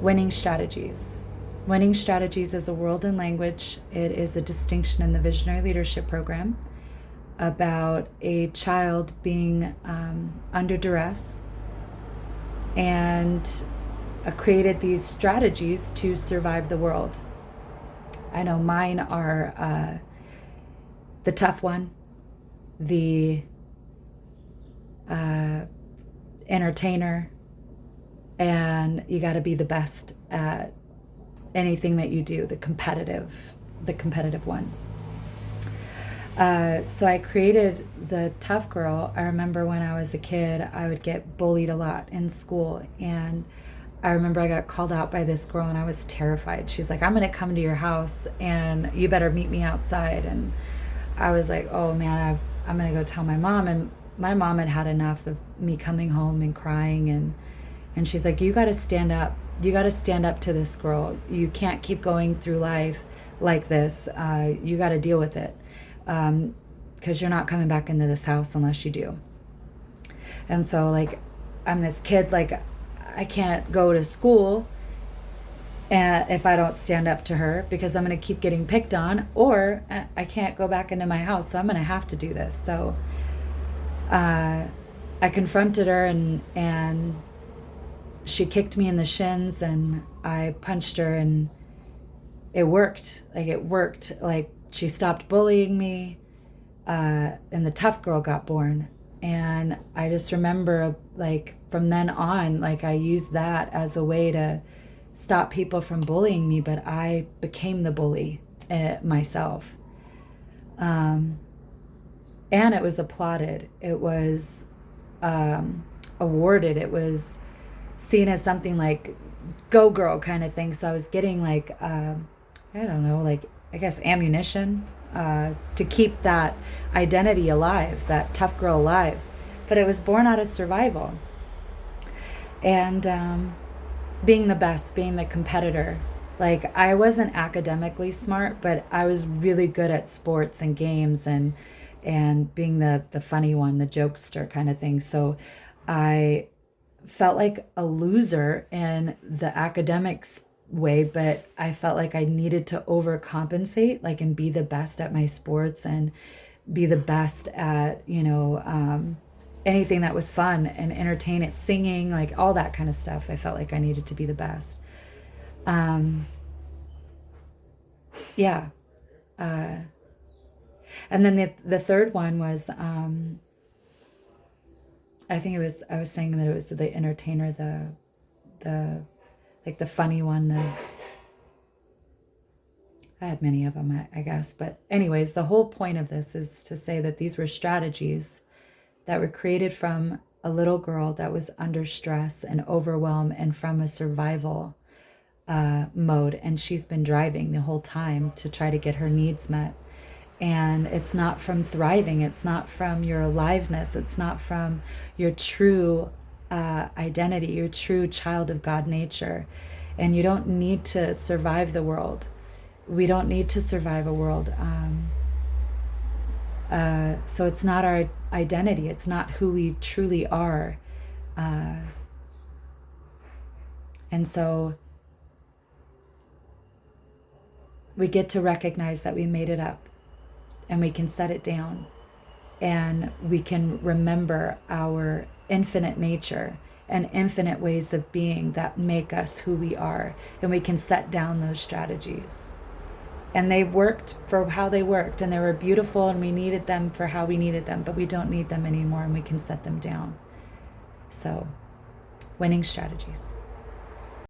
Winning strategies. Winning strategies is a world and language. It is a distinction in the Visionary Leadership Program about a child being under duress and created these strategies to survive the world. I know mine are the tough one, the entertainer, and you got to be the best at anything that you do, the competitive one. So I created the tough girl. I remember when I was a kid, I would get bullied a lot in school, and I remember I got called out by this girl and I was terrified. She's like, I'm going to come to your house and you better meet me outside. And I was like, oh man, I'm going to go tell my mom. And my mom had had enough of me coming home and crying. And she's like, you got to stand up. You got to stand up to this girl. You can't keep going through life like this. You got to deal with it. Because you're not coming back into this house unless you do. And so like, I'm this kid, like I can't go to school if I don't stand up to her, because I'm going to keep getting picked on, or I can't go back into my house. So I'm going to have to do this. So I confronted her and she kicked me in the shins and I punched her, and it worked. Like she stopped bullying me, and the tough girl got born. And I just remember, like, from then on, like, I used that as a way to stop people from bullying me, but I became the bully myself. And it was applauded. It was awarded. It was seen as something like go girl kind of thing. So I was getting like, I don't know, like, I guess ammunition to keep that identity alive, that tough girl alive. But it was born out of survival. And being the best, being the competitor. Like, I wasn't academically smart, but I was really good at sports and games and being the funny one, the jokester kind of thing. So I felt like a loser in the academics way, but I felt like I needed to overcompensate, like, and be the best at my sports and be the best at, anything that was fun and entertaining, singing, like all that kind of stuff. I felt like I needed to be the best. Yeah. And then the third one was, I was saying that it was the entertainer, the like the funny one, I had many of them, I guess. But anyways, the whole point of this is to say that these were strategies that were created from a little girl that was under stress and overwhelm and from a survival mode. And she's been driving the whole time to try to get her needs met. And it's not from thriving. It's not from your aliveness. It's not from your true identity, your true child of God nature. And you don't need to survive the world. We don't need to survive a world. So it's not our identity. It's not who we truly are. And so we get to recognize that we made it up, and we can set it down, and we can remember our infinite nature and infinite ways of being that make us who we are, and we can set down those strategies. And they worked for how they worked, and they were beautiful, and we needed them for how we needed them, but we don't need them anymore, and we can set them down. So, winning strategies.